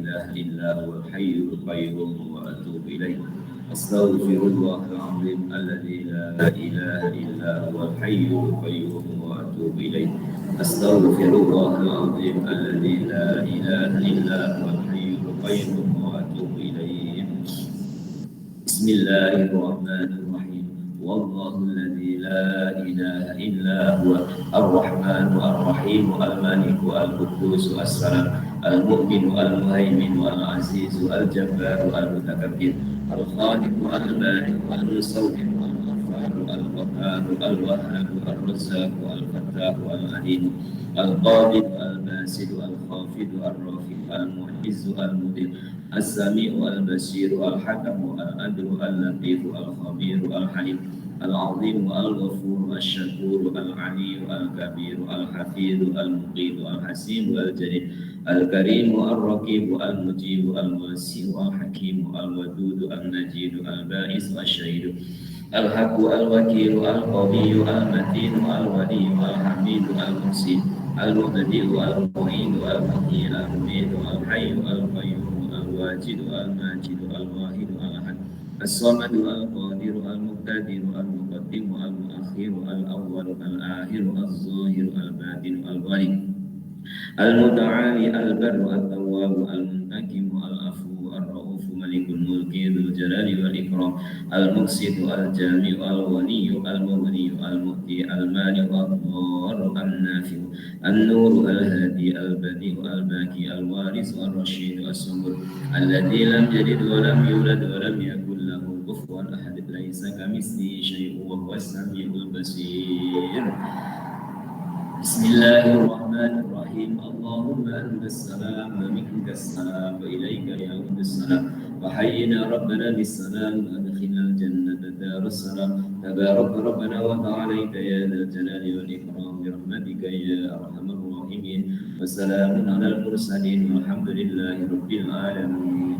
إله إلا هو الحي القيوم وأتوب إليه. أستغفر الله العظيم الذي لا إله إلا هو الحي القيوم وأتوب إليه. أستغفر الله العظيم الذي لا إله إلا هو الحي القيوم وأتوب إليه. بسم الله الرحمن الرحيم. والله الذي لا إله إلا هو الرحمن الرحيم الملك القدوس السلام المؤمن المهيمن العزيز الجبار المتكبر الخالق البارئ المصور الغفار القهار الوهاب الرزاق الفتاح العليم القابض الباسط الخافض الرافع المعز المذل السميع البصير الحكم العدل اللطيف الخبير الحليم العظيم الغفور الشكور العلي الكبير الحفيظ المقيت الحسيب الجليل الكريم الرقيب المجيب الواسع الحكيم الودود المجيد البائس الشهيد الحق الوكيل القوي المتين الولي الحميد المحسن المبدئ المعيد المحيي المميت الحي القيوم الواجد الماجد الواحد الأحد الصمد القادر المقتدر المقدم المؤخر الأول الآخر الظاهر الباطن الوالي المتعالي البر التواب المنتقم العفو الرؤوف ملك الملك ذو الجلال والإكرام المقسط الجامع الولي المغني المؤتي المانع الضار النافع النور الهادي البديع الباكي الوارث الرشيد الصبر الذي لم يلد ولم يولد ولم يكن له كفوا أحد ليس كمثله شيء وهو السميع البصير. بسم الله الرحمن الرحيم. اللهم أنت السلام ومنك السلام وإليك يعود السلام وحينا ربنا بالسلام وأدخلنا الجنة دار السلام تبارك ربنا وتعاليت يا ذا الجلال والإكرام برحمتك يا أرحم الراحمين وسلام على المرسلين والحمد لله رب العالمين.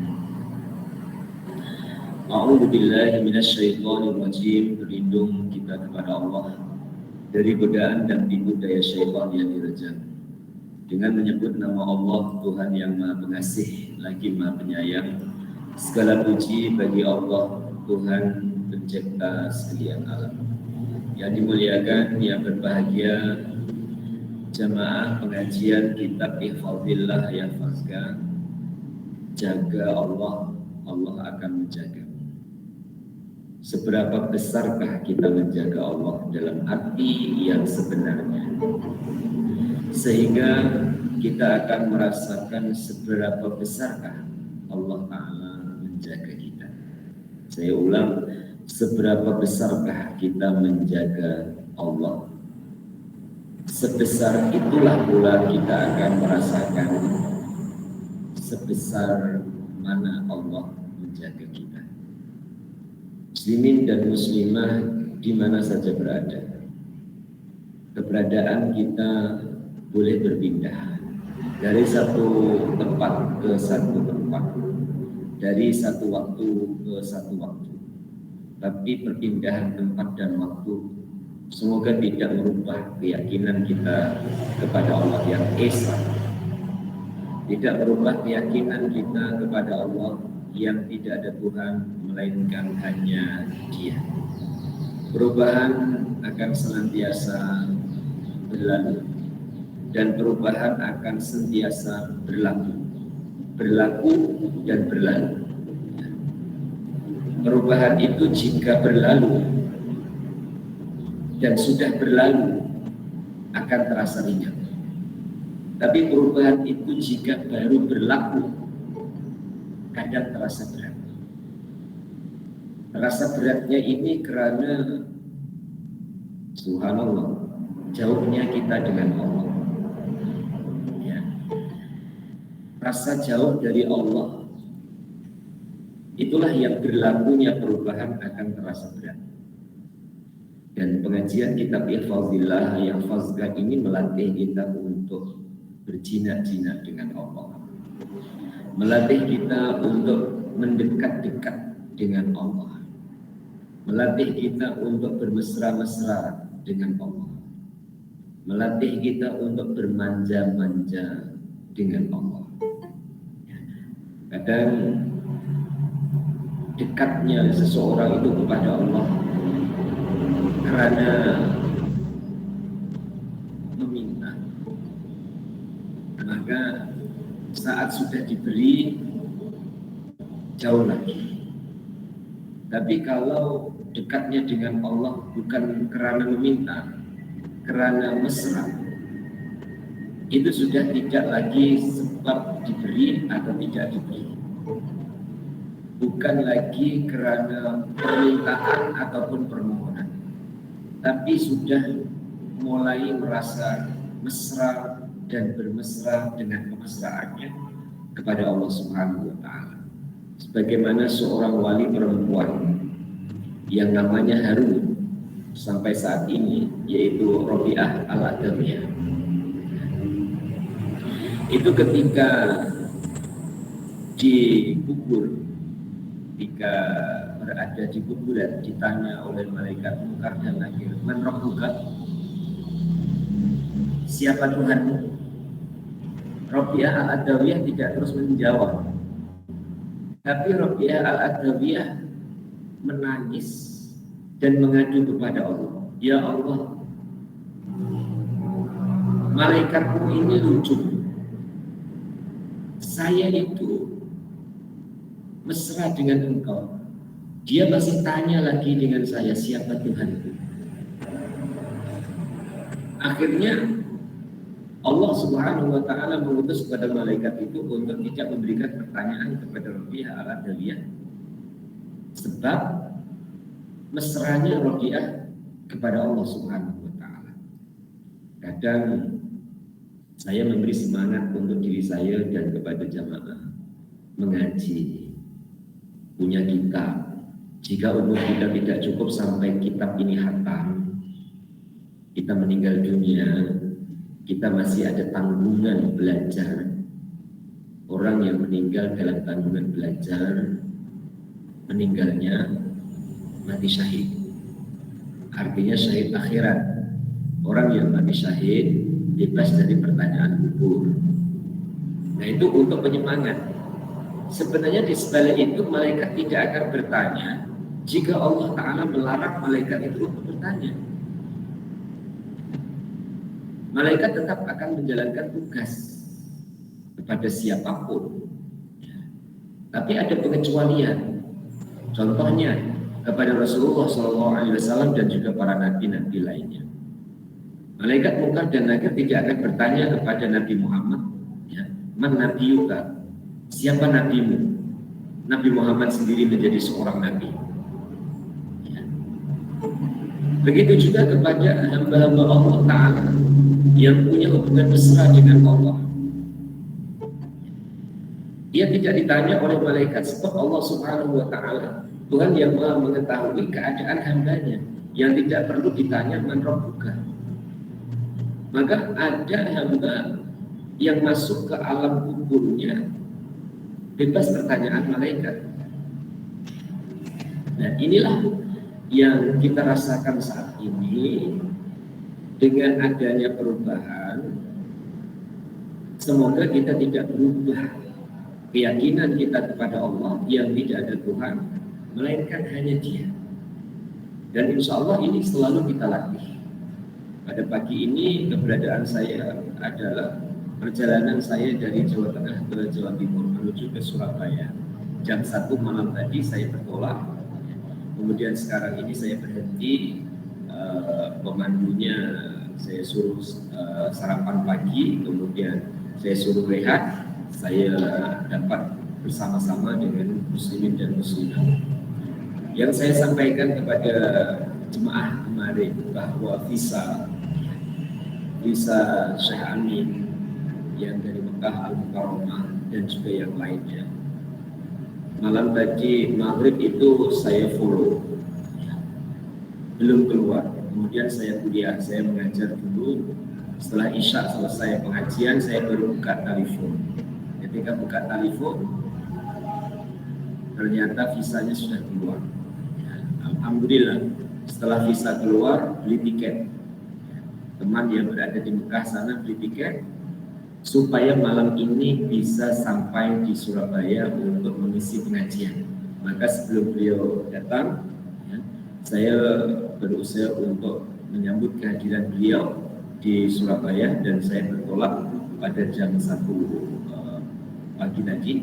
A'udzu billahi minasyaitonir rajim. Berlindung kita kepada Allah dari godaan dan tipu daya syaitan yang direjam dengan menyebut nama Allah, Tuhan yang Maha Pengasih lagi Maha Penyayang. Segala puji bagi Allah, Tuhan pencipta sekalian alam. Yang dimuliakan, yang berbahagia jamaah pengajian kitab Ihfazillah Yahfazka. Jaga Allah, Allah akan menjaga. Seberapa besarkah kita menjaga Allah dalam arti yang sebenarnya, sehingga kita akan merasakan seberapa besarkah Allah Ta'ala menjaga kita. Saya ulang, seberapa besarkah kita menjaga Allah, sebesar itulah pula kita akan merasakan sebesar mana Allah menjaga kita. Muslimin dan muslimah di mana saja berada, keberadaan kita boleh berpindah dari satu tempat ke satu tempat, dari satu waktu ke satu waktu. Tapi perpindahan tempat dan waktu semoga tidak merubah keyakinan kita kepada Allah yang esa, tidak merubah keyakinan kita kepada Allah yang tidak ada Tuhan melainkan hanya Dia. Perubahan akan senantiasa berlalu dan perubahan akan senantiasa berlaku dan berlalu. Perubahan itu jika berlalu dan sudah berlalu akan terasa ringan. Tapi perubahan itu jika baru berlaku kadang terasa berat. Terasa beratnya ini karena subhanallah, jauhnya kita dengan Allah. Ya. Rasa jauh dari Allah, itulah yang berlakunya perubahan akan terasa berat. Dan pengajian kitab Ihfazillah Yahfazka ini melatih kita untuk berjinak-jinak dengan Allah, melatih kita untuk mendekat-dekat dengan Allah, melatih kita untuk bermesra-mesra dengan Allah, melatih kita untuk bermanja-manja dengan Allah. Kadang dekatnya seseorang itu kepada Allah karena meminta, maka saat sudah diberi jauh lagi. Tapi kalau dekatnya dengan Allah bukan karena meminta, karena mesra, itu sudah tidak lagi sebab diberi atau tidak diberi. Bukan lagi karena permintaan ataupun permohonan, tapi sudah mulai merasa mesra dan bermesra dengan kemesraannya kepada Allah Subhanahu wa Ta'ala. Sebagaimana seorang wali perempuan yang namanya Harun sampai saat ini, yaitu Rabi'ah al-Adawiyah. Itu ketika dikubur, ketika berada di kuburan, ditanya oleh malaikat Munkar dan Nakir, "Man rabbuka?" Siapa Tuhanmu? Rabi'ah al-Adawiyah tidak terus menjawab, tapi Rabi'ah al-Adawiyah menangis dan mengadu kepada Allah. Ya Allah, malaikatmu ini lucu. Saya itu mesra dengan engkau. Dia masih tanya lagi dengan saya, siapa Tuhanku? Akhirnya Allah Subhanahu wa Ta'ala mengutus kepada malaikat itu untuk tidak memberikan pertanyaan kepada Rabi'ah al-Adawiyah, sebab mesranya Rabi'ah kepada Allah Subhanahu wa Ta'ala. Kadang saya memberi semangat untuk diri saya dan kepada jamaah mengaji, punya kitab. Jika umur kita tidak cukup sampai kitab ini hatam, kita meninggal dunia, kita masih ada tanggungan belajar. Orang yang meninggal dalam tanggungan belajar, meninggalnya mati syahid. Artinya syahid akhirat. Orang yang mati syahid bebas dari pertanyaan kubur. Nah, itu untuk penyemangat. Sebenarnya di sebalik itu malaikat tidak akan bertanya jika Allah Ta'ala melarang malaikat itu untuk bertanya. Malaikat tetap akan menjalankan tugas kepada siapapun. Tapi ada pengecualian. Contohnya kepada Rasulullah SAW dan juga para nabi-nabi lainnya. Malaikat Munkar dan Nakir tidak akan bertanya kepada Nabi Muhammad, ya, "Man nabiyuka?" Siapa nabimu? Nabi Muhammad sendiri menjadi seorang nabi. Ya. Begitu juga kepada hamba-hamba Allah Ta'ala yang punya hubungan mesra dengan Allah. Dia tidak ditanya oleh malaikat, sebab Allah Subhanahu wa Ta'ala Tuhan yang Maha mengetahui keadaan hambanya, yang tidak perlu ditanya man rabbuka. Maka ada hamba yang masuk ke alam kuburnya bebas pertanyaan malaikat. Nah, inilah yang kita rasakan saat ini. Dengan adanya perubahan, semoga kita tidak berubah keyakinan kita kepada Allah yang tidak ada Tuhan, melainkan hanya Dia. Dan insya Allah ini selalu kita latih. Pada pagi ini keberadaan saya adalah perjalanan saya dari Jawa Tengah ke Jawa Timur menuju ke Surabaya. Jam 1 malam tadi saya bertolak. Kemudian sekarang ini saya berhenti. Pemandunya saya suruh sarapan pagi, kemudian saya suruh rehat, saya dapat bersama-sama dengan muslimin dan muslimat. Yang saya sampaikan kepada jemaah kemarin bahwa visa Syekh Amin yang dari Mekah Al-Mukarramah dan juga yang lainnya, malam tadi maghrib itu saya follow, belum keluar. Kemudian saya kuliah, saya mengajar dulu. Setelah Isya selesai pengajian, saya baru buka telepon. Ketika buka telepon, ternyata visanya sudah keluar. Alhamdulillah, setelah visa keluar, beli tiket. Teman yang berada di Mekah sana beli tiket, supaya malam ini bisa sampai di Surabaya untuk mengisi pengajian. Maka sebelum beliau datang, ya, saya berusaha untuk menyambut kehadiran beliau di Surabaya dan saya bertolak pada jam 1 pagi tadi.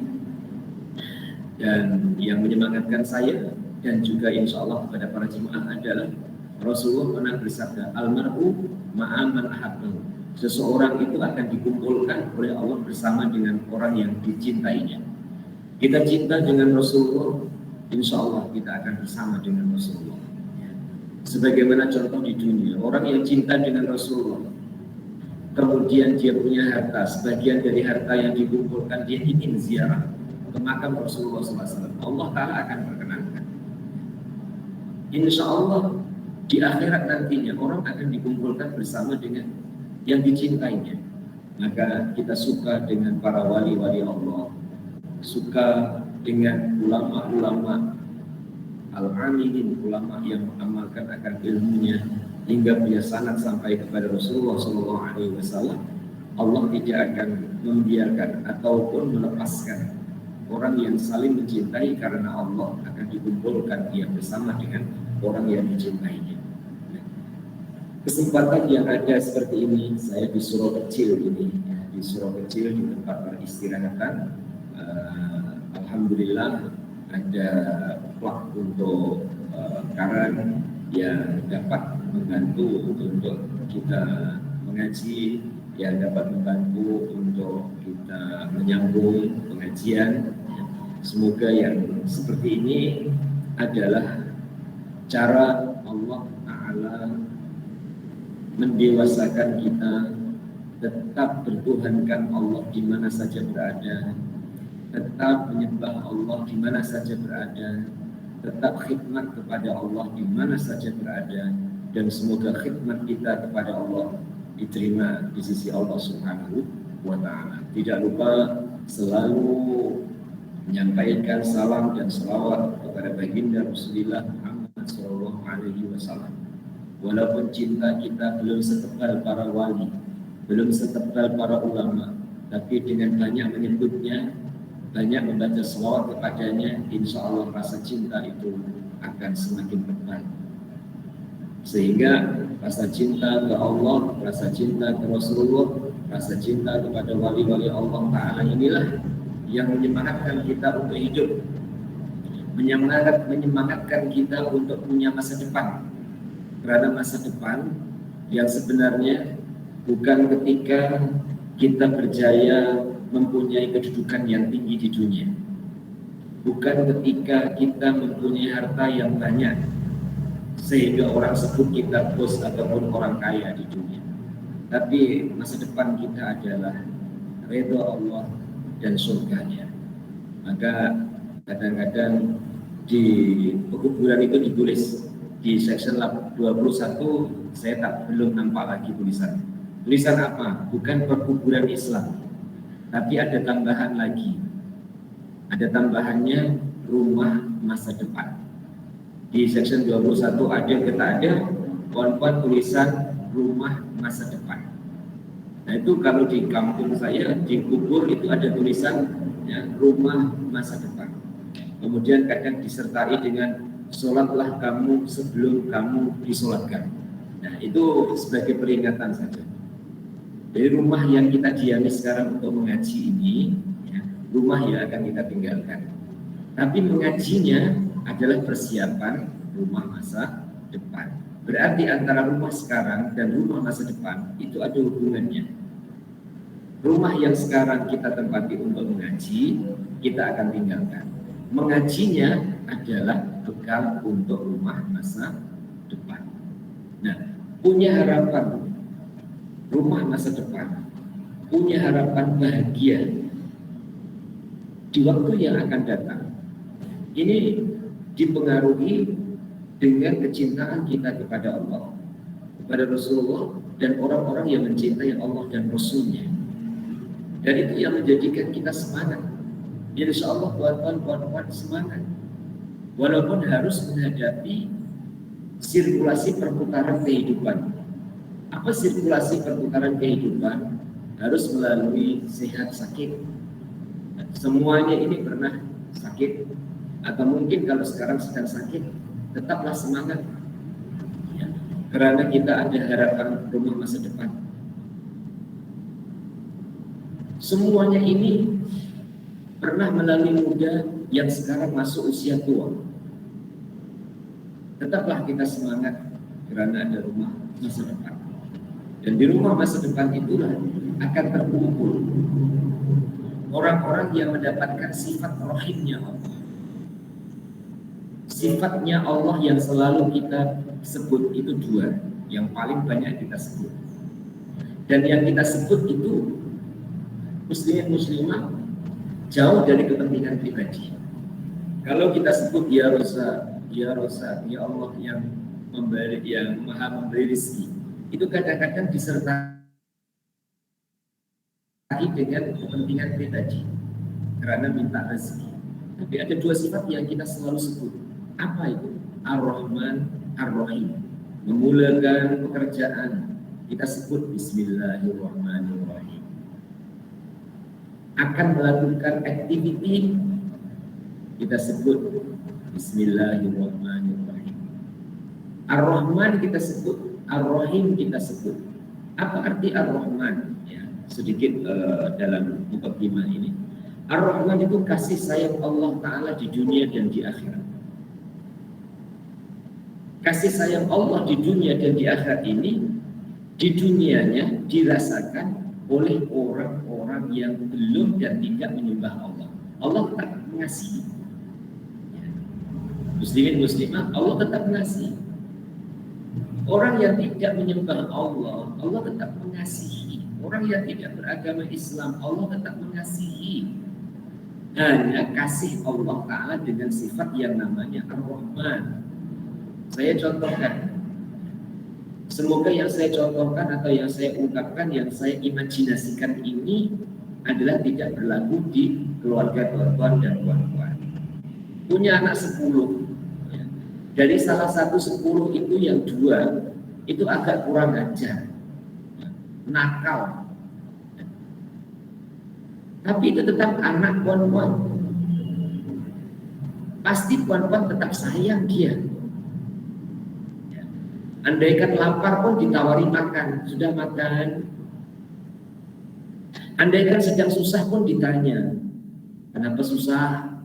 Dan yang menyemangatkan saya dan juga insya Allah kepada para jemaah adalah Rasulullah pernah bersabda, almar'u ma'aman ahabbahu. Seseorang itu akan dikumpulkan oleh Allah bersama dengan orang yang dicintainya. Kita cinta dengan Rasulullah, insya Allah kita akan bersama dengan Rasulullah. Sebagaimana contoh di dunia, orang yang cinta dengan Rasulullah, kemudian dia punya harta, sebagian dari harta yang dikumpulkan dia ingin ziarah ke makam Rasulullah SAW. Allah Ta'ala akan perkenankan. Insya Allah di akhirat nantinya orang akan dikumpulkan bersama dengan yang dicintainya. Maka kita suka dengan para wali-wali Allah, suka dengan ulama-ulama al-amilin, ulama yang mengamalkan akan ilmunya hingga dia sanad sampai kepada Rasulullah SAW. Allah tidak akan membiarkan ataupun melepaskan orang yang saling mencintai karena Allah akan dikumpulkan dia bersama dengan orang yang dicintainya. Kesempatan yang ada seperti ini, saya di surau kecil ini, di surau kecil di tempat peristirahatan, alhamdulillah ada plak untuk karang yang dapat membantu untuk kita mengaji, yang dapat membantu untuk kita menyambung pengajian. Semoga yang seperti ini adalah cara Allah Ta'ala mendewasakan kita, tetap bertuhankan Allah di mana saja berada, tetap menyembah Allah di mana saja berada, tetap khidmat kepada Allah di mana saja berada, dan semoga khidmat kita kepada Allah diterima di sisi Allah Subhanahu wa Ta'ala. Tidak lupa selalu menyampaikan salam dan salawat kepada baginda Rasulullah Muhammad SAW. Walaupun cinta kita belum setebal para wali, belum setebal para ulama, tapi dengan banyak menyebutnya, banyak membaca salawat kepadanya, insya Allah rasa cinta itu akan semakin tebal. Sehingga rasa cinta ke Allah, rasa cinta ke Rasulullah, rasa cinta kepada wali-wali Allah Ta'ala inilah yang menyemangatkan kita untuk hidup, menyemangatkan kita untuk punya masa depan. Karena masa depan yang sebenarnya bukan ketika kita berjaya mempunyai kedudukan yang tinggi di dunia, bukan ketika kita mempunyai harta yang banyak sehingga orang sebut kita bos ataupun orang kaya di dunia. Tapi masa depan kita adalah ridha Allah dan surganya. Maka kadang-kadang di pekuburan itu ditulis di section 21, saya belum nampak lagi tulisan. Tulisan apa? Bukan perkuburan Islam, tapi ada tambahan lagi. Ada tambahannya rumah masa depan. Di section 21 ada poin-poin tulisan rumah masa depan. Nah itu kalau di kampung saya, di kubur itu ada tulisan ya, rumah masa depan. Kemudian kadang disertai dengan sholatlah kamu sebelum kamu disolatkan. Nah itu sebagai peringatan saja. Dari rumah yang kita diami sekarang untuk mengaji ini, ya, rumah yang akan kita tinggalkan. Tapi mengajinya adalah persiapan rumah masa depan. Berarti antara rumah sekarang dan rumah masa depan itu ada hubungannya. Rumah yang sekarang kita tempati untuk mengaji, kita akan tinggalkan. Mengajinya adalah bekal untuk rumah masa depan. Nah, punya harapan rumah masa depan, punya harapan bahagia di waktu yang akan datang. Ini dipengaruhi dengan kecintaan kita kepada Allah, kepada Rasulullah, dan orang-orang yang mencintai Allah dan Rasulnya. Dan itu yang menjadikan kita semangat. Insya Allah puan-puan semangat. Walaupun harus menghadapi sirkulasi perputaran kehidupan. Apa sirkulasi perputaran kehidupan? harus melalui sehat sakit. Semuanya ini pernah sakit, atau mungkin kalau sekarang sedang sakit, tetaplah semangat. Ya, karena kita ada harapan rumah masa depan. Semuanya ini pernah melalui muda yang sekarang masuk usia tua. Tetaplah kita semangat karena ada rumah masa depan. Dan di rumah masa depan itulah akan terkumpul orang-orang yang mendapatkan sifat rohimnya Allah. Sifatnya Allah yang selalu kita sebut itu dua, yang paling banyak kita sebut. Dan yang kita sebut itu muslimin muslimah jauh dari kepentingan pribadi. Kalau kita sebut ya Raza, ya Allah yang memberi, yang maha memberi rezeki, itu kadang-kadang disertai dengan kepentingan pribadi karena minta rezeki. Tapi ada dua sifat yang kita selalu sebut. Apa itu? Ar-Rahman, Ar-Rahim. Memulakan pekerjaan kita sebut Bismillahirrahmanirrahim. Akan melakukan aktiviti kita sebut Bismillahirrahmanirrahim. Ar-Rahman kita sebut, Ar-Rahim kita sebut. Apa arti Ar-Rahman? Ya, sedikit dalam mukaddimah ini. Ar-Rahman itu kasih sayang Allah Ta'ala di dunia dan di akhirat. Kasih sayang Allah di dunia dan di akhirat ini, di dunianya dirasakan oleh orang-orang yang belum dan tidak menyembah Allah. Allah tetap mengasihi. Muslimin muslimah, Allah tetap mengasihi. Orang yang tidak menyembah Allah, Allah tetap mengasihi. Orang yang tidak beragama Islam, Allah tetap mengasihi. Hanya kasih Allah Ta'ala dengan sifat yang namanya Ar-Rahman. Saya contohkan. Semoga yang saya contohkan atau yang saya ungkapkan, yang saya imajinasikan ini adalah tidak berlaku di keluarga tuan-tuan dan puan-puan. Punya anak 10. Dari salah satu 10 itu yang 2 itu agak kurang ajar, nakal. Tapi itu tetap anak puan-puan. Pasti puan-puan tetap sayang dia. Andaikan lapar pun ditawari makan, sudah makan. Andaikan sedang susah pun ditanya, kenapa susah?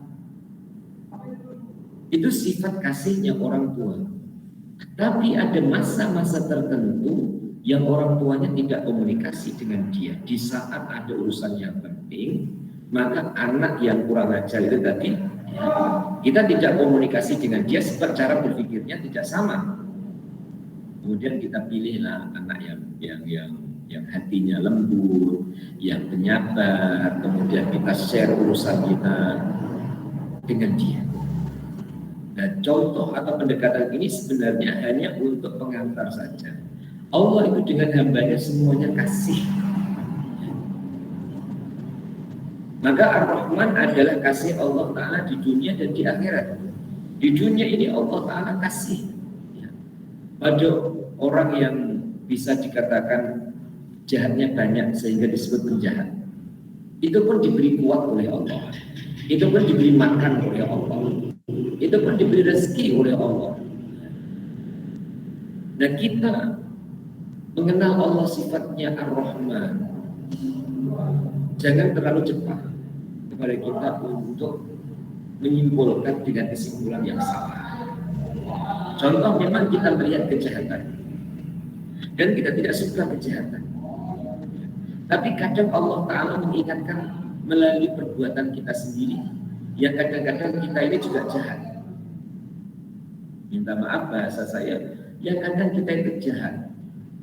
Itu sifat kasihnya orang tua. Tapi ada masa-masa tertentu yang orang tuanya tidak komunikasi dengan dia. Di saat ada urusan yang penting, maka anak yang kurang ajar itu tadi, kita tidak komunikasi dengan dia sebab cara berpikirnya tidak sama. Kemudian kita pilihlah anak yang hatinya lembut, yang penyabar, kemudian kita share urusan kita dengan dia. Dan contoh atau pendekatan ini sebenarnya hanya untuk pengantar saja. Allah itu dengan hambanya semuanya kasih. Maka Ar-Rahman adalah kasih Allah Ta'ala di dunia dan di akhirat. Di dunia ini Allah Ta'ala kasih pada orang yang bisa dikatakan jahatnya banyak sehingga disebut penjahat. Itu pun diberi kuat oleh Allah. Itu pun diberi makan oleh Allah. Itu pun diberi rezeki oleh Allah. Dan kita mengenal Allah sifatnya Ar-Rahman. Jangan terlalu cepat kepada kita untuk menyimpulkan dengan kesimpulan yang salah. Contoh, memang kita melihat kejahatan dan kita tidak suka kejahatan. Tapi kadang Allah Ta'ala mengingatkan melalui perbuatan kita sendiri, yang kadang-kadang kita ini juga jahat. Minta maaf bahasa saya, yang kadang kita itu jahat.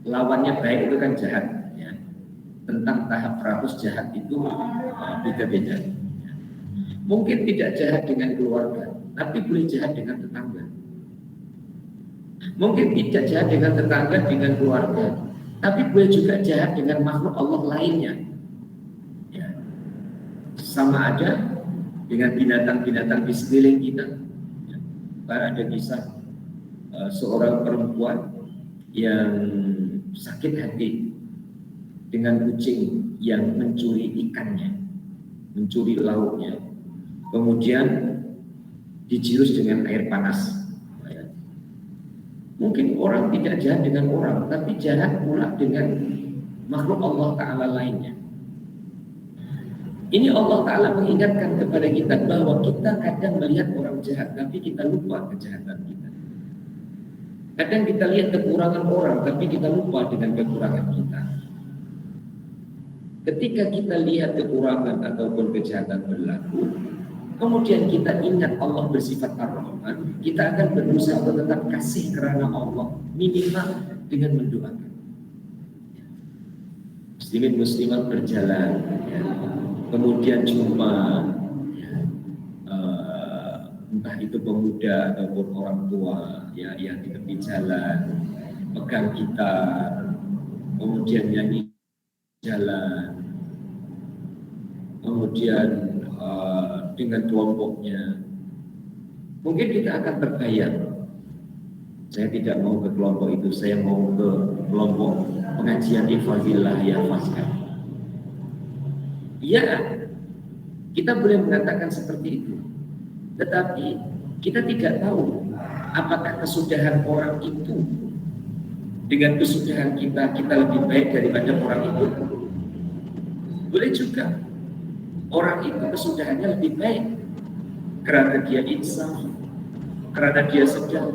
Lawannya baik itu kan jahat. Ya. Tentang tahap 100 jahat itu beda-beda. Mungkin tidak jahat dengan keluarga, tapi boleh jahat dengan tetangga. Mungkin tidak jahat dengan tetangga, dengan keluarga, tapi boleh juga jahat dengan makhluk Allah lainnya. Ya. Sama ada dengan binatang-binatang di sekeliling kita. Ya. Ada kisah seorang perempuan yang sakit hati. dengan kucing yang mencuri ikannya, mencuri lauknya, kemudian dijirus dengan air panas. Mungkin orang tidak jahat dengan orang, tapi jahat pula dengan makhluk Allah Ta'ala lainnya. Ini Allah Ta'ala mengingatkan kepada kita bahwa kita kadang melihat orang jahat, tapi kita lupa kejahatan kita. Kadang kita lihat kekurangan orang, tapi kita lupa dengan kekurangan kita. Ketika kita lihat kekurangan ataupun kejahatan berlaku, kemudian kita ingat Allah bersifat Ar-Rahman, kita akan berusaha untuk tetap kasih karena Allah, minimal dengan mendoakan. Muslimin muslimat berjalan, ya. Kemudian jumpa, ya, entah itu pemuda ataupun orang tua, ya, yang di tepi jalan, pegang gitar, kemudian nyanyi jalan, kemudian dengan kelompoknya, mungkin kita akan terbayang, saya tidak mau ke kelompok itu, saya mau ke kelompok pengajian Ifadillah ya Faskar. Ya, kita boleh mengatakan seperti itu, tetapi kita tidak tahu apakah kesudahan orang itu dengan kesudahan kita lebih baik daripada orang itu. Boleh juga orang itu kesudahannya lebih baik karena dia insaf, karena dia sedang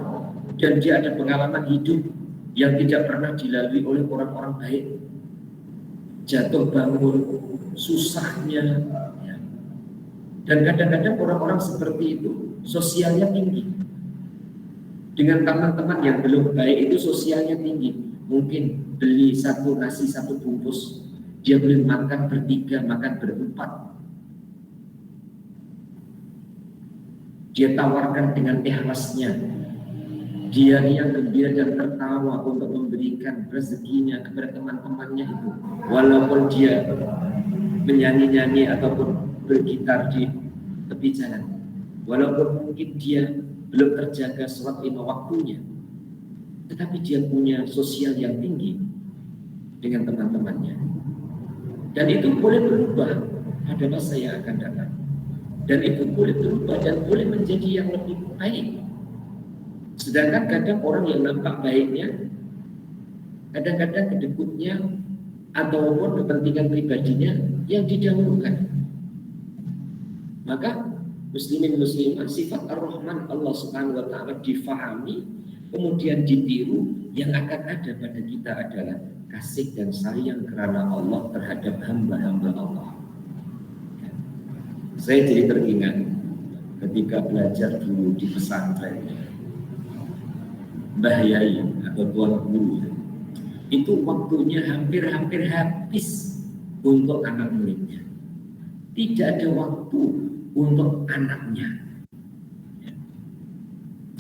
dan dia ada pengalaman hidup yang tidak pernah dilalui oleh orang-orang baik. Jatuh bangun, susahnya, ya. Dan kadang-kadang orang-orang seperti itu sosialnya tinggi. Dengan teman-teman yang belum baik itu sosialnya tinggi. Mungkin beli satu nasi satu bungkus, dia boleh makan bertiga, makan berempat. Dia tawarkan dengan ikhlasnya. Dia yang gembira dan tertawa untuk memberikan rezekinya kepada teman-temannya itu. Walaupun dia menyanyi-nyanyi ataupun bergitar di tepi jalan. Walaupun mungkin dia belum terjaga sholat 5 waktunya. Tetapi dia punya sosial yang tinggi dengan teman-temannya. Dan itu boleh berubah pada masa yang akan datang. Dan itu boleh berubah dan boleh menjadi yang lebih baik. Sedangkan kadang orang yang nampak baiknya, kadang-kadang kedekutnya ataupun kepentingan pribadinya yang didahulukan. Maka muslimin muslimah sifat Ar-Rahman Allah Subhanahu wa taala difahami, kemudian ditiru, yang akan ada pada kita adalah kasih dan sayang karena Allah terhadap hamba-hamba Allah. Saya jadi teringat ketika belajar dulu di pesantren, Mbah Yai atau Tuan Guru itu waktunya hampir-hampir habis untuk anak muridnya. Tidak ada waktu untuk anaknya.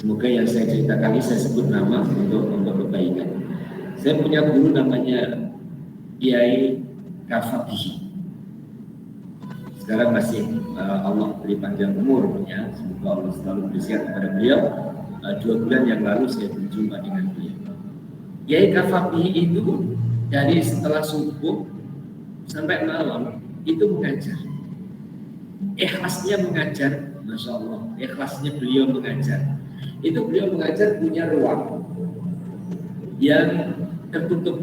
Semoga yang saya ceritakan ini saya sebut nama untuk kebaikan. Saya punya guru namanya Kiai Kafabihi. Sekarang masih Allah beri panjang umur, ya. Semoga Allah selalu bersehat kepada beliau. 2 bulan yang lalu saya berjumpa dengan beliau. Kiai Kafabihi itu dari setelah subuh sampai malam itu mengajar. Ikhlasnya mengajar, Masya Allah. Ikhlasnya beliau mengajar. Itu beliau mengajar punya ruang yang tertutup.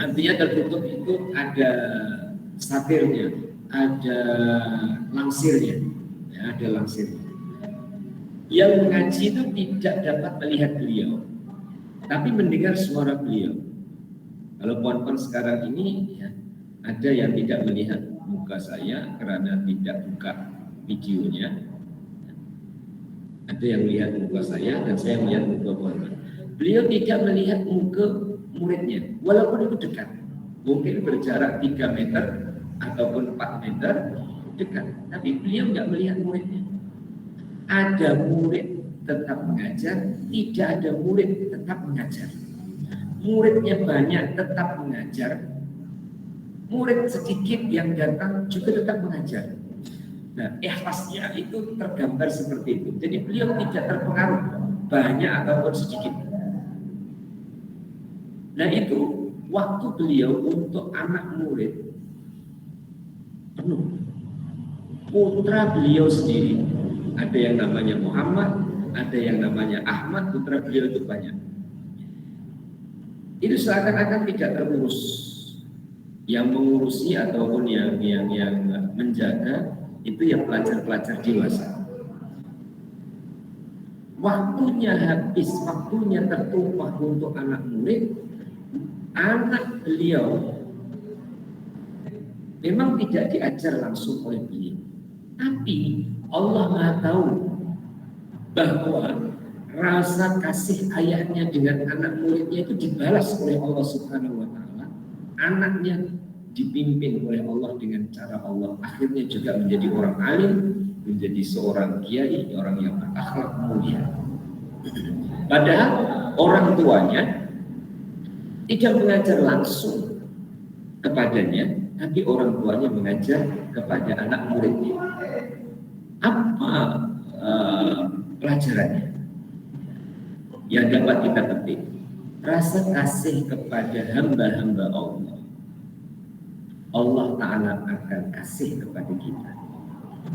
Artinya tertutup itu ada satirnya, ada langsirnya, ya, ada langsirnya. Yang mengaji itu tidak dapat melihat beliau, tapi mendengar suara beliau. Kalau pohon-pohon sekarang ini, ya, ada yang tidak melihat muka saya karena tidak buka videonya. Ada yang melihat muka saya dan saya melihat muka pohon. Beliau tidak melihat muka muridnya, walaupun itu dekat. Mungkin berjarak 3 meter ataupun 4 meter dekat, tapi beliau tidak melihat muridnya. Ada murid tetap mengajar, tidak ada murid tetap mengajar. Muridnya banyak tetap mengajar, murid sedikit yang datang juga tetap mengajar. Nah, ikhlasnya itu tergambar seperti itu. Jadi beliau tidak terpengaruh banyak ataupun sedikit. Nah, itu waktu beliau untuk anak murid penuh. Putra beliau sendiri, ada yang namanya Muhammad, ada yang namanya Ahmad, putra beliau itu banyak. Itu seakan-akan tidak terurus. Yang mengurusi ataupun yang menjaga itu ya pelajar-pelajar dewasa. Waktunya habis, waktunya tertumpah untuk anak murid. Anak beliau memang tidak diajar langsung oleh beliau, tapi Allah Maha tahu bahwa rasa kasih ayahnya dengan anak muridnya itu dibalas oleh Allah Subhanahu wa Ta'ala. Anaknya dipimpin oleh Allah dengan cara Allah, akhirnya juga menjadi orang alim, menjadi seorang kiai, orang yang berakhlak mulia. Padahal orang tuanya tidak mengajar langsung kepadanya, tapi orang tuanya mengajar kepada anak muridnya. Apa pelajarannya yang dapat kita petik? Rasa kasih kepada hamba-hamba Allah, Allah Ta'ala akan kasih kepada kita.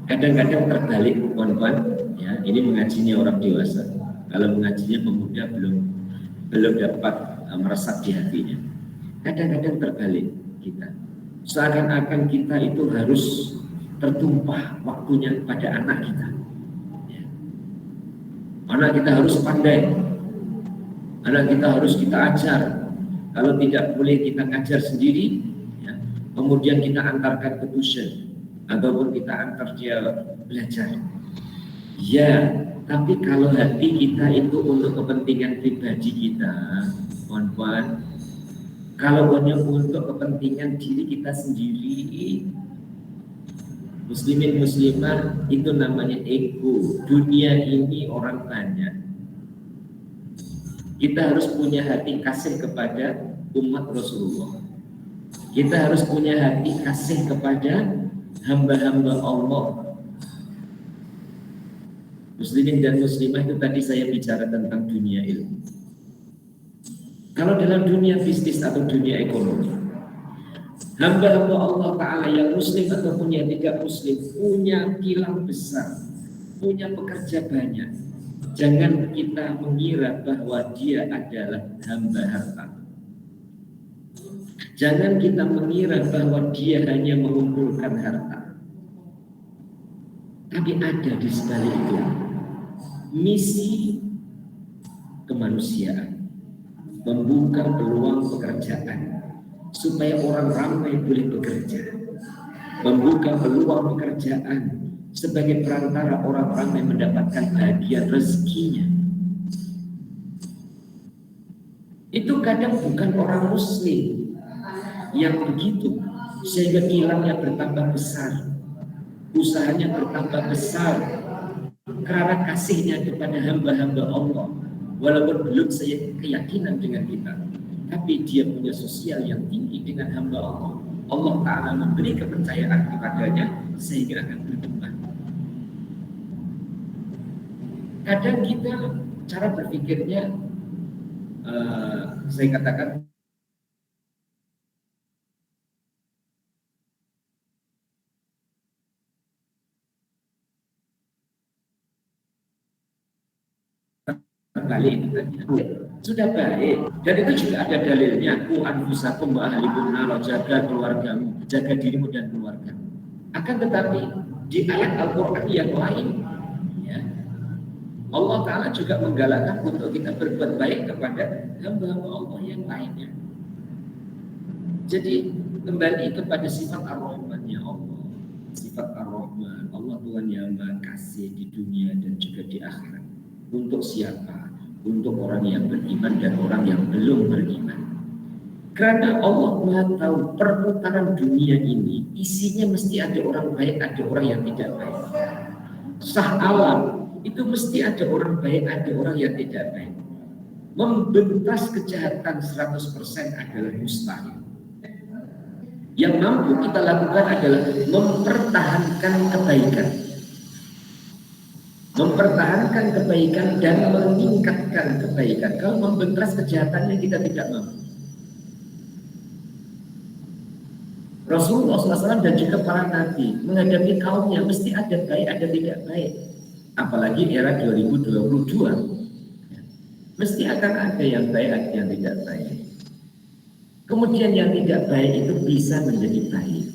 Kadang-kadang terbalik, kawan-kawan, ya, ini mengajinya orang dewasa. Kalau mengajinya pemuda belum dapat meresap di hatinya. Kadang-kadang terbalik kita. Seakan-akan kita itu harus tertumpah waktunya pada anak kita. Ya. Anak kita harus pandai. Anak kita harus kita ajar. Kalau tidak boleh kita ajar sendiri, ya, kemudian kita antarkan ke tuition ataupun kita antar dia belajar. Ya, tapi kalau hati kita itu untuk kepentingan pribadi kita, kawan-kawan, kalau hanya untuk kepentingan diri kita sendiri, muslimin muslimah, itu namanya ego. Dunia ini orang banyak. Kita harus punya hati kasih kepada umat Rasulullah. Kita harus punya hati kasih kepada hamba-hamba Allah. Muslimin dan muslimah itu tadi saya bicara tentang dunia ilmu. Kalau dalam dunia bisnis atau dunia ekonomi, hamba-hamba Allah Ta'ala yang muslim ataupun yang tidak muslim punya kilang besar, punya pekerja banyak. Jangan kita mengira bahwa dia adalah hamba harta. Jangan kita mengira bahwa dia hanya mengumpulkan harta. Tapi ada di sebalik itu misi kemanusiaan, membuka peluang pekerjaan supaya orang ramai boleh bekerja, membuka peluang pekerjaan sebagai perantara orang ramai mendapatkan bagian rezekinya. Itu kadang bukan orang muslim yang begitu, sehingga kilangnya bertambah besar, usahanya bertambah besar karena kasihnya kepada hamba-hamba Allah. Walaupun belum saya keyakinan dengan kita, tapi dia punya sosial yang tinggi dengan hamba Allah. Allah Ta'ala memberi kepercayaan kepadanya sehingga akan berkembang. Kadang kita cara berpikirnya, saya katakan terbalik. Sudah baik, dan itu juga ada dalilnya. Ku anfusakum wa ahlikum nar, jaga keluargamu, jaga dirimu dan keluargamu. Akan tetapi di ayat Al-Quran yang lain, ya, Allah Ta'ala juga menggalakkan untuk kita berbuat baik kepada hamba-hamba Allah yang lainnya. Jadi kembali kepada sifat Ar-Rahman-nya Allah. Sifat Ar-Rahman, Allah Tuhan yang Maha Kasih di dunia dan juga di akhirat. Untuk siapa? Untuk orang yang beriman dan orang yang belum beriman. Karena Allah Maha tahu perputaran dunia ini isinya mesti ada orang baik, ada orang yang tidak baik. Sah alam itu mesti ada orang baik, ada orang yang tidak baik. Membentas kejahatan 100% adalah mustahil. Yang mampu kita lakukan adalah mempertahankan kebaikan. Mempertahankan kebaikan dan meningkatkan kebaikan. Kalau membentas kejahatannya kita tidak mampu. Rasulullah SAW dan juga para nabi menghadapi kaumnya mesti ada baik, ada tidak baik. Apalagi era 2022. Mesti akan ada yang baik, ada yang tidak baik. Kemudian yang tidak baik itu bisa menjadi baik.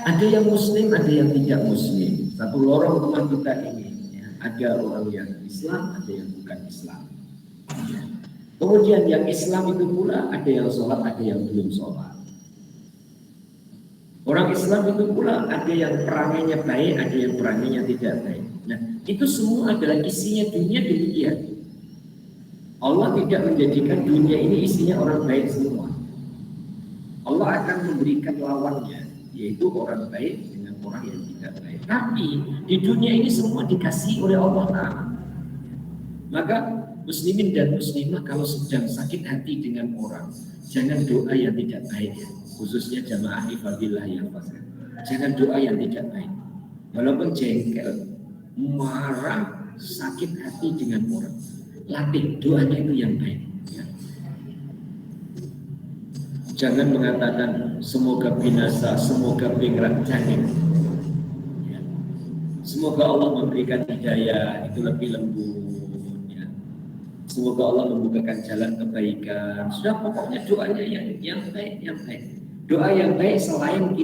Ada yang muslim, ada yang tidak muslim. Satu lorong rumah kita ini, ya, ada orang yang Islam, ada yang bukan Islam. Kemudian yang Islam itu pula ada yang sholat, ada yang belum sholat. Orang Islam itu pula ada yang perangainya baik, ada yang perangainya tidak baik. Nah, itu semua adalah isinya dunia demikian. Allah tidak menjadikan dunia ini isinya orang baik semua. Allah akan memberikan lawannya, yaitu orang baik dengan orang yang tidak baik. Tapi di dunia ini semua dikasih oleh Allah Ta'ala. Maka muslimin dan muslimah kalau sedang sakit hati dengan orang, jangan doa yang tidak baik ya. Khususnya jamaah ifadillah yang fasih. Jangan doa yang tidak baik. Walaupun jengkel, marah, sakit hati dengan orang, latih doanya itu yang baik. Ya. Jangan mengatakan semoga binasa, semoga bingrat, jangan. Ya. Semoga Allah memberikan hidayah, itu lebih lembut. Ya. Semoga Allah membukakan jalan kebaikan. Sudah pokoknya doanya yang baik, yang baik. Doa yang baik selain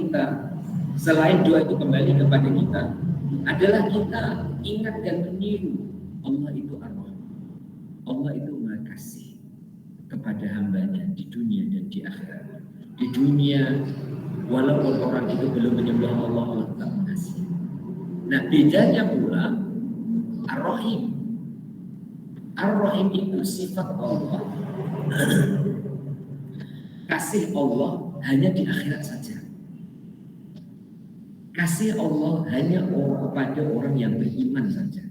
doa itu kembali kepada kita, adalah kita ingat dan meniru Allah itu Ar-Rahman. Allah itu Maha Kasih kepada hambanya di dunia dan di akhirat. Di dunia, walaupun orang itu belum menyembah Allah, Allah tetap mengasihi. Nah, bedanya pula Ar-Rahim. Ar-Rahim itu sifat Allah. Kasih Allah hanya di akhirat saja. Kasih Allah hanya kepada orang yang beriman saja.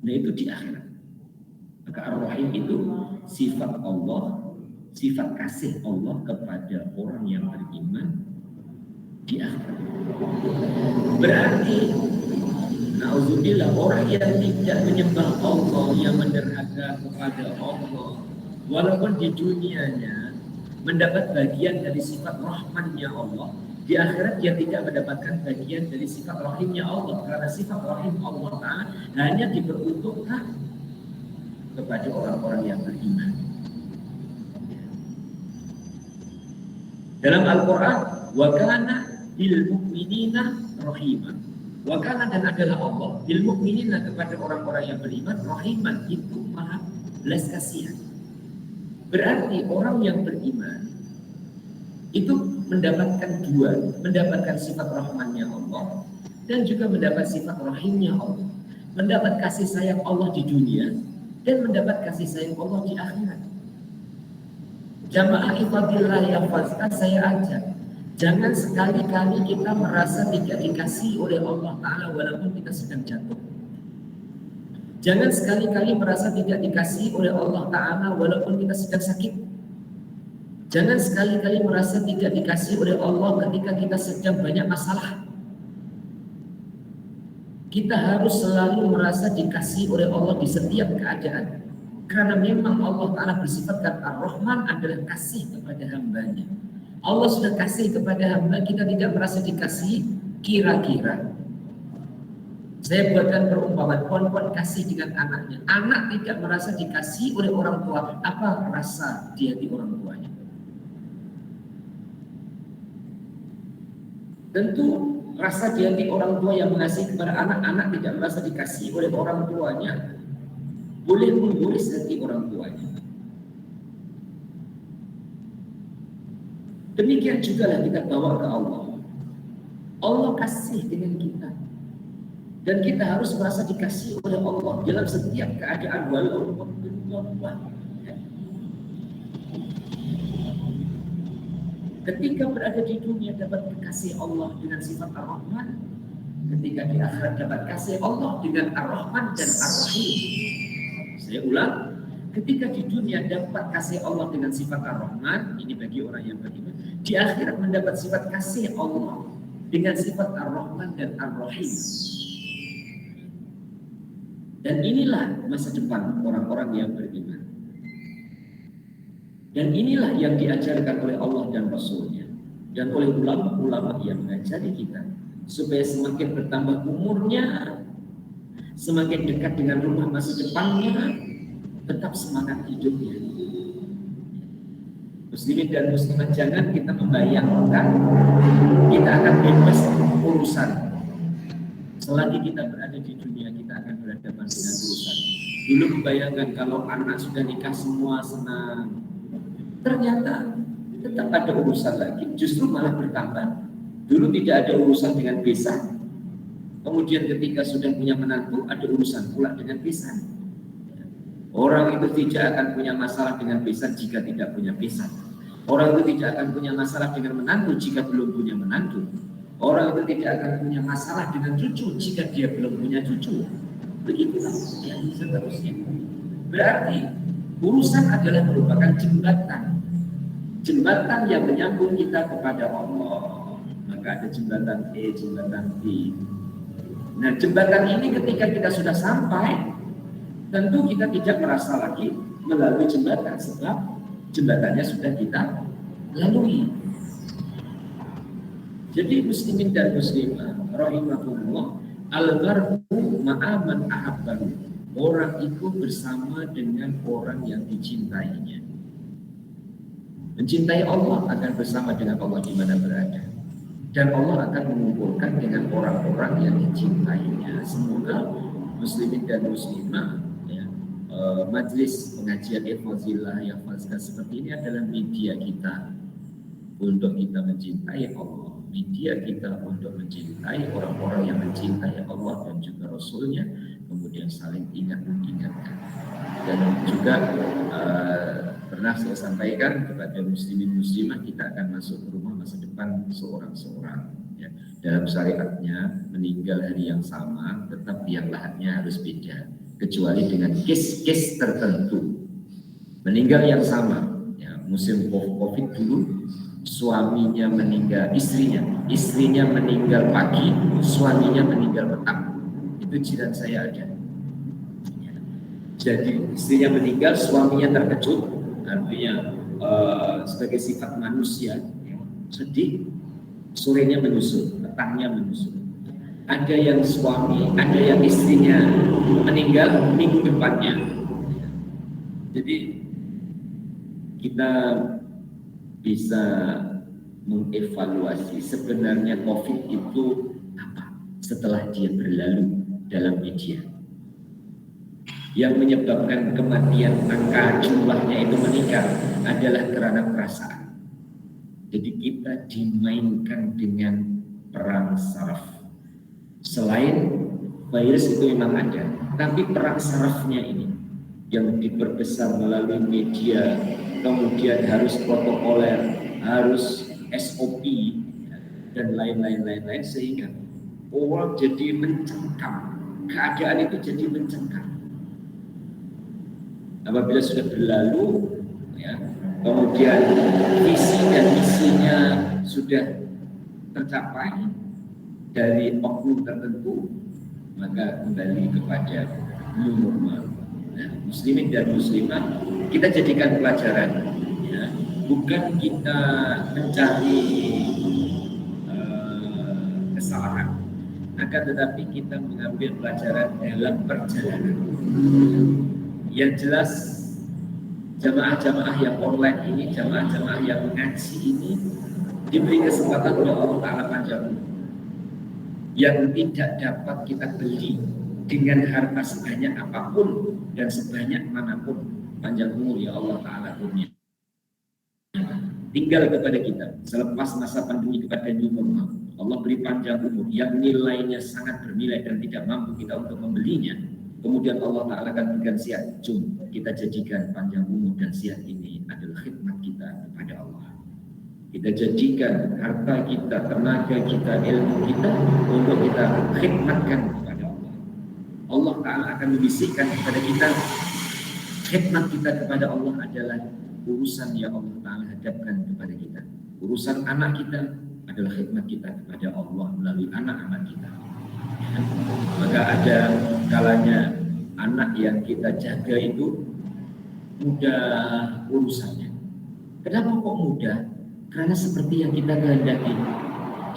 Nah, itu di akhirat. Maka Ar-Rahim itu sifat Allah, sifat kasih Allah kepada orang yang beriman di akhirat. Berarti na'udzubillah, orang yang tidak menyembah Allah, yang menderhaka kepada Allah, walaupun di dunianya mendapat bagian dari sifat rahmannya Allah, di akhirat dia tidak mendapatkan bagian dari sifat rahimnya Allah, karena sifat rahim Allah Ta'ala hanya diperuntukkan kepada orang-orang yang beriman. Dalam Al-Quran, wa kana bil mu'minina rahimah. Wa kana, dan adalah Allah bil mu'minina kepada orang-orang yang beriman, rahiman, itu maha belas kasihan. Berarti orang yang beriman itu mendapatkan dua, mendapatkan sifat rahmannya Allah dan juga mendapat sifat rahimnya Allah, mendapat kasih sayang Allah di dunia dan mendapat kasih sayang Allah di akhirat. Jamaah ifadillah yang fasih, saya ajak, jangan sekali-kali kita merasa tidak dikasih oleh Allah Ta'ala walaupun kita sedang jatuh. Jangan sekali-kali merasa tidak dikasih oleh Allah Ta'ala walaupun kita sedang sakit. Jangan sekali-kali merasa tidak dikasih oleh Allah ketika kita sedang banyak masalah. Kita harus selalu merasa dikasih oleh Allah di setiap keadaan. Karena memang Allah Ta'ala bersifat Ar-Rahman adalah kasih kepada hambanya. Allah sudah kasih kepada hamba, kita tidak merasa dikasih kira-kira. Saya buatkan perumpamaan, pohon-pohon kasih dengan anaknya. Anak tidak merasa dikasih oleh orang tua. Apa rasa di hati orang tuanya? Tentu rasa di hati orang tua yang mengasihi kepada anak tidak merasa dikasih oleh orang tuanya, boleh mengguris hati orang tuanya. Demikian juga lah kita bawa ke Allah. Allah kasih dengan kita. Dan kita harus merasa dikasih oleh Allah dalam setiap keadaan, walaupun ketika berada di dunia dapat kasih Allah dengan sifat Ar-Rahman, ketika di akhirat dapat kasih Allah dengan Ar-Rahman dan Ar-Rahim. Saya ulang, ketika di dunia dapat kasih Allah dengan sifat Ar-Rahman, ini bagi orang yang beriman, di akhirat mendapat sifat kasih Allah dengan sifat Ar-Rahman dan Ar-Rahim. Dan inilah masa depan orang-orang yang beriman. Dan inilah yang diajarkan oleh Allah dan Rasul-Nya. dan oleh ulama-ulama yang mengajari kita supaya semakin bertambah umurnya, semakin dekat dengan rumah masa depannya, tetap semangat hidupnya. Muslimin dan muslimat, jangan kita membayangkan kita akan bebas urusan. Selagi kita berada di dunia, kita akan berhadapan dengan urusan. Dulu membayangkan kalau anak sudah nikah semua senang, ternyata tetap ada urusan lagi, justru malah bertambah. Dulu tidak ada urusan dengan besan, kemudian ketika sudah punya menantu ada urusan pula dengan besan. Orang itu tidak akan punya masalah dengan besan jika tidak punya besan. Orang itu tidak akan punya masalah dengan menantu jika belum punya menantu. Orang itu tidak akan punya masalah dengan cucu jika dia belum punya cucu. Begitulah yang seterusnya. Berarti urusan adalah merupakan jembatan yang menyambung kita kepada Allah. Maka ada jembatan E, jembatan B. Nah, jembatan ini ketika kita sudah sampai, tentu kita tidak merasa lagi melalui jembatan, sebab jembatannya sudah kita lalui. Jadi muslimin dan muslimah rahimahullah, al-mar'u ma'aman ahabbahu. Orang itu bersama dengan orang yang dicintainya. Mencintai Allah akan bersama dengan Allah di mana berada. Dan Allah akan mengumpulkan dengan orang-orang yang dicintainya. Semoga muslimin dan muslimah, majelis pengajian Fadhilah yang Fazka seperti ini adalah media kita untuk kita mencintai Allah, media kita untuk mencintai orang-orang yang mencintai Allah dan juga Rasulnya, kemudian saling ingat mengingatkan. Dan juga pernah saya sampaikan kepada muslimin muslimah, kita akan masuk ke rumah masa depan seorang-seorang. Ya. Dalam syariatnya meninggal hari yang sama, tetap yang lahatnya harus beda. Kecuali dengan case-case tertentu. Meninggal yang sama, ya, musim COVID dulu, suaminya meninggal, istrinya meninggal pagi, suaminya meninggal petang. Itu jiran saya ada. Ya. Jadi istrinya meninggal, suaminya terkejut, artinya sebagai sifat manusia, ya, sedih, sorenya menyusul, petangnya menyusul. Ada yang suami, ada yang istrinya meninggal minggu depannya. Jadi kita bisa mengevaluasi sebenarnya COVID itu apa setelah dia berlalu dalam media. Yang menyebabkan kematian, angka jumlahnya itu meningkat adalah karena perasaan. Jadi kita dimainkan dengan perang saraf. Selain virus itu memang ada, tapi perang sarafnya ini yang diperbesar melalui media, kemudian harus protokoler, harus SOP dan lain-lain, sehingga orang jadi mencengkam, keadaan itu jadi mencengkam. Apabila sudah berlalu, ya, kemudian visi dan misinya sudah tercapai dari oknum tertentu, maka kembali kepada new normal. Nah, muslimin dan muslimah, kita jadikan pelajaran, ya, bukan kita mencari kesalahan, akan tetapi kita mengambil pelajaran dalam perjalanan. Yang jelas jamaah-jamaah yang online ini, jamaah-jamaah yang mengaji ini diberi kesempatan oleh Allah Ta'ala panjang yang tidak dapat kita beli dengan harta sebanyak apapun dan sebanyak manapun. Panjang umur ya Allah Ta'ala punya. Tinggal kepada kita selepas masa pandemi kepada new normal. Allah beri panjang umur yang nilainya sangat bernilai dan tidak mampu kita untuk membelinya. Kemudian Allah Ta'ala akan berikan siat. Jom kita jadikan panjang umur dan siat ini adalah khidmat kita kepada Allah. Kita jadikan harta kita, tenaga kita, ilmu kita untuk kita khidmatkan kepada Allah. Allah Ta'ala akan membisikkan kepada kita, khidmat kita kepada Allah adalah urusan yang Allah Ta'ala hadapkan kepada kita. Urusan anak kita adalah khidmat kita kepada Allah melalui anak-anak kita. Maka ada kalanya anak yang kita jaga itu mudah urusannya. Kenapa kok mudah? Karena seperti yang kita kehendaki,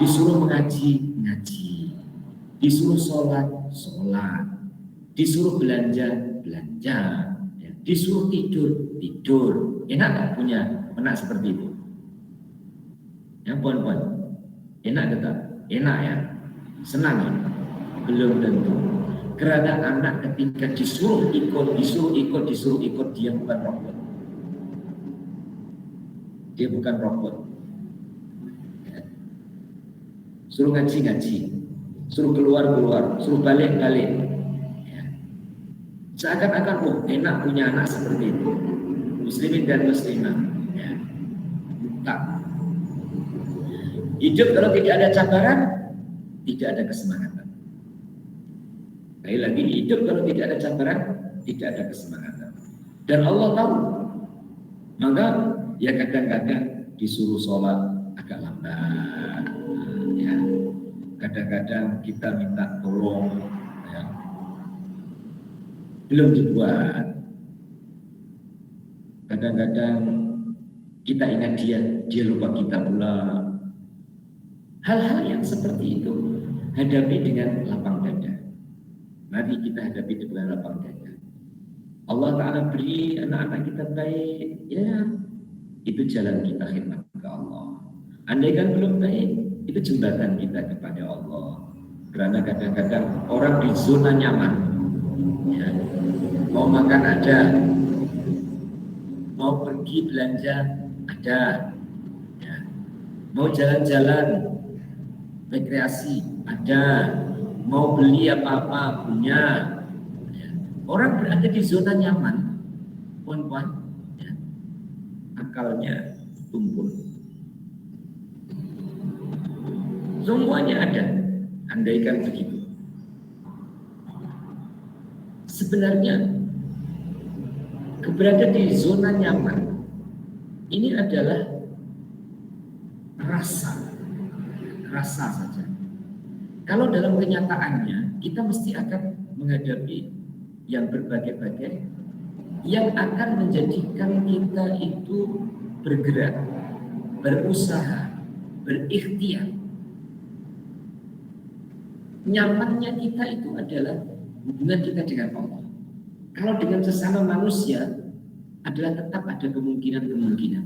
disuruh mengaji, ngaji, disuruh sholat, sholat, disuruh belanja, belanja, ya. Disuruh tidur, tidur. Enak nggak punya anak seperti itu? Ya, puan-puan, enak tak? Enak ya, senang ya? Belum tentu. Karena anak ketika disuruh ikut, dia bukan robot. Dia bukan robot. Suruh ngaji, suruh keluar, suruh balik. Ya. Seakan-akan enak punya anak seperti itu. Muslimin dan muslimah. Ya. Tak. Hidup kalau tidak ada cabaran, tidak ada kesemangatan. Sekali lagi, hidup kalau tidak ada cabaran, tidak ada kesemangatan. Dan Allah tahu. Maka ya kadang-kadang disuruh sholat agak lambat. Ya. Kadang-kadang kita minta tolong, ya. Belum dibuat. Kadang-kadang kita ingat dia lupa kita pula. Hal-hal yang seperti itu hadapi dengan lapang dada. Mari kita hadapi dengan lapang dada. Allah Ta'ala beri anak-anak kita baik, ya itu jalan kita khidmat ke Allah. Andaikan belum baik, itu jembatan kita kepada Allah. Karena kadang-kadang orang di zona nyaman, ya, mau makan ada, mau pergi belanja ada, ya, mau jalan-jalan rekreasi ada, mau beli apa-apa punya. Ya. Orang berada di zona nyaman, puan-puan, ya, akalnya tumpul. Semuanya ada, andaikan begitu. Sebenarnya berada di zona nyaman ini adalah rasa saja. Kalau dalam kenyataannya kita mesti akan menghadapi yang berbagai-bagai yang akan menjadikan kita itu bergerak, berusaha, berikhtiar. Nyamannya kita itu adalah hubungan kita dengan Allah. Kalau dengan sesama manusia adalah tetap ada kemungkinan-kemungkinan.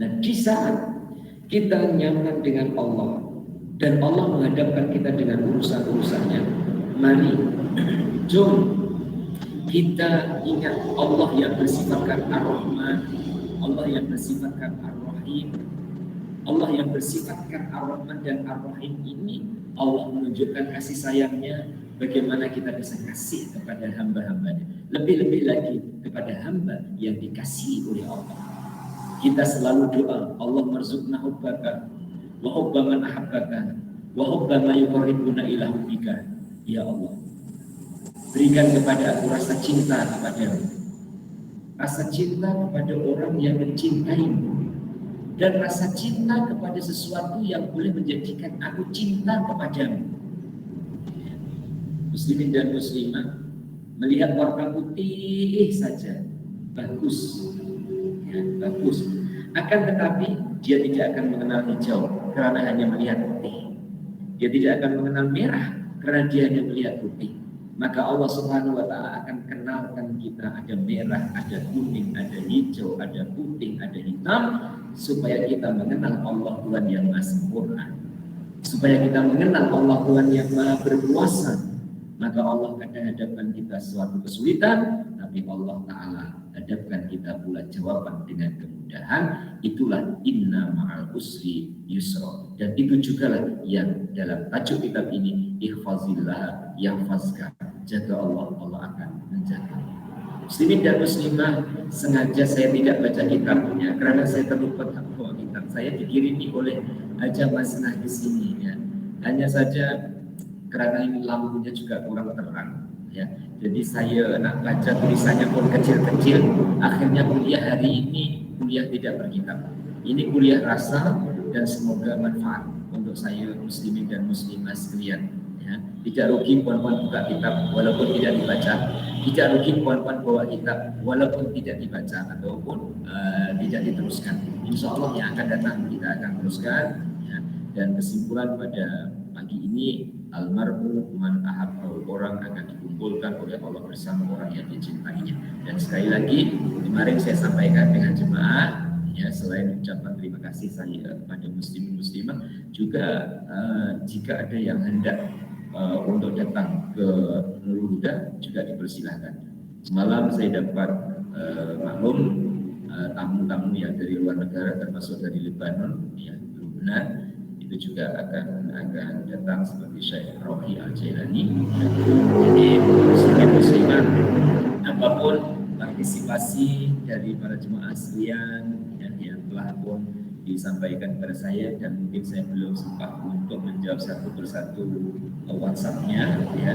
Nah, di saat kita nyaman dengan Allah dan Allah menghadapkan kita dengan urusan-urusannya, mari jom kita ingat Allah yang bersifatkan Ar-Rahman, Allah yang bersifatkan Ar-Rahim. Allah yang bersifatkan Ar-Rahman dan Ar-Rahim ini, Allah menunjukkan kasih sayangnya, bagaimana kita bisa kasih kepada hamba-hambanya, lebih-lebih lagi kepada hamba yang dikasihi oleh Allah. Kita selalu doa, Allah marzuqna hubbaka wa hubba man ahabbaka wa hubba ma yuqarribuna ila hubbika. Ya Allah, berikan kepada aku rasa cinta kepadamu, rasa cinta kepada orang yang mencintaimu, dan rasa cinta kepada sesuatu yang boleh menjadikan aku cinta kepadamu. Muslimin dan muslimah, melihat warna putih saja bagus, ya, bagus. Akan tetapi dia tidak akan mengenal hijau karena hanya melihat putih. Dia tidak akan mengenal merah karena dia hanya melihat putih. Maka Allah Subhanahu wa Ta'ala akan kenalkan kita ada merah, ada kuning, ada hijau, ada putih, ada hitam, supaya kita mengenal Allah Tuhan yang Maha Sempurna, supaya kita mengenal Allah Tuhan yang Maha Berkuasa. Maka Allah akan hadapkan kita suatu kesulitan, tapi Allah Ta'ala hadapkan kita pula jawaban dengan kemudahan. Itulah inna ma'al usri yusra. Dan itu juga lah yang dalam tajuk kitab ini, ihfazillah yahfazka. Jaga Allah, Allah akan menjaga. Muslimin dan muslimah, sengaja saya tidak baca kitabnya karena saya terlupa bawa kitab. Saya dikirimi oleh Haja Masnah di sini, ya. Hanya saja karena ini lampunya juga kurang terang, ya. Jadi saya nak baca tulisannya pun kecil-kecil. Akhirnya kuliah hari ini kuliah tidak berkitab. Ini kuliah rasa dan semoga manfaat untuk saya muslimin dan muslimah sekalian. ya. Tidak rugi puan-puan buka kitab walaupun tidak dibaca, tidak rugi puan-puan bawa kitab walaupun tidak dibaca ataupun tidak diteruskan. Insya Allah yang akan datang kita akan teruskan ya. Dan kesimpulan pada pagi ini, almarhum man ahabba, orang akan dikumpulkan oleh Allah bersama orang yang dicintainya. Dan sekali lagi kemarin saya sampaikan dengan jemaah ya, selain ucapan terima kasih saya kepada muslimin muslimah, juga jika ada yang hendak untuk datang ke Nurul Huda juga dipersilahkan. Semalam saya dapat maklum tamu-tamu yang dari luar negara termasuk dari Lebanon ya, Lubnan, itu juga akan datang seperti Syekh Rohi Al-Jailani. Jadi muslimin muslimah, apapun partisipasi dari para jemaah sekalian yang telah pun disampaikan kepada saya, dan mungkin saya belum sempat untuk menjawab satu persatu WhatsApp-nya ya.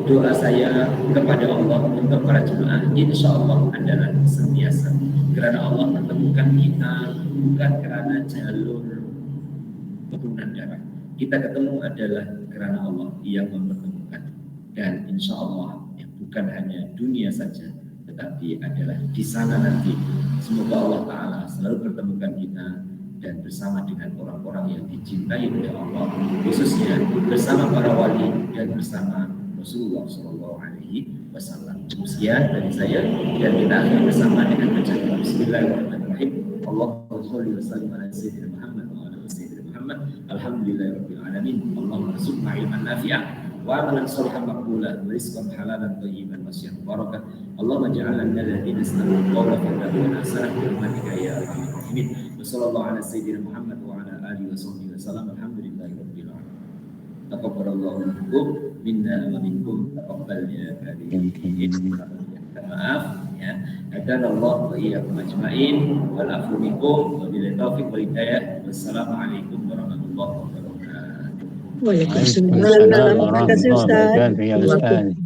Doa saya kepada Allah untuk para jemaah insya Allah adalah senantiasa karena Allah mempertemukan kita, bukan karena jalur keturunan darah. Kita ketemu adalah karena Allah yang mempertemukan, dan insya Allah ya, bukan hanya dunia saja, tetapi adalah di sana nanti. Semoga Allah Ta'ala selalu pertemukan kita dan bersama dengan orang-orang yang dicintai oleh Allah, khususnya bersama para wali dan bersama Rasulullah SAW. Sekian dari saya, dan kita akan bersama dengan bacaan Bismillahirrahmanirrahim. Allahumma sholli wa sallim ala sayyidina Muhammad wa ala sayyidina Muhammad. Alhamdulillahirabbil alamin. Allahumma arzuqna ilman nafi'an wa amalan shalihan maqbulan wa rizqan halalan thayyiban wa siyam barakat. Allahumma ja'alna minal ladzina istami'una qawla fattabi'una ahsana bi rahmatika ya arhamar rahimin. Wa sallallahu ala sayyidina Muhammad wa ala alihi wa sahbihi wasallam. Alhamdulillahirabbil alamin. Taqabbalallahu minna wa minkum taqabbal ya karim. Maaf ya. Hadanallahu wa iyyakum ajmain wal afu minkum wa billahi taufiq wal hidayah. Wassalamualaikum warahmatullahi wabarakatuh. Waalaikumsalam warahmatullahi wabarakatuh.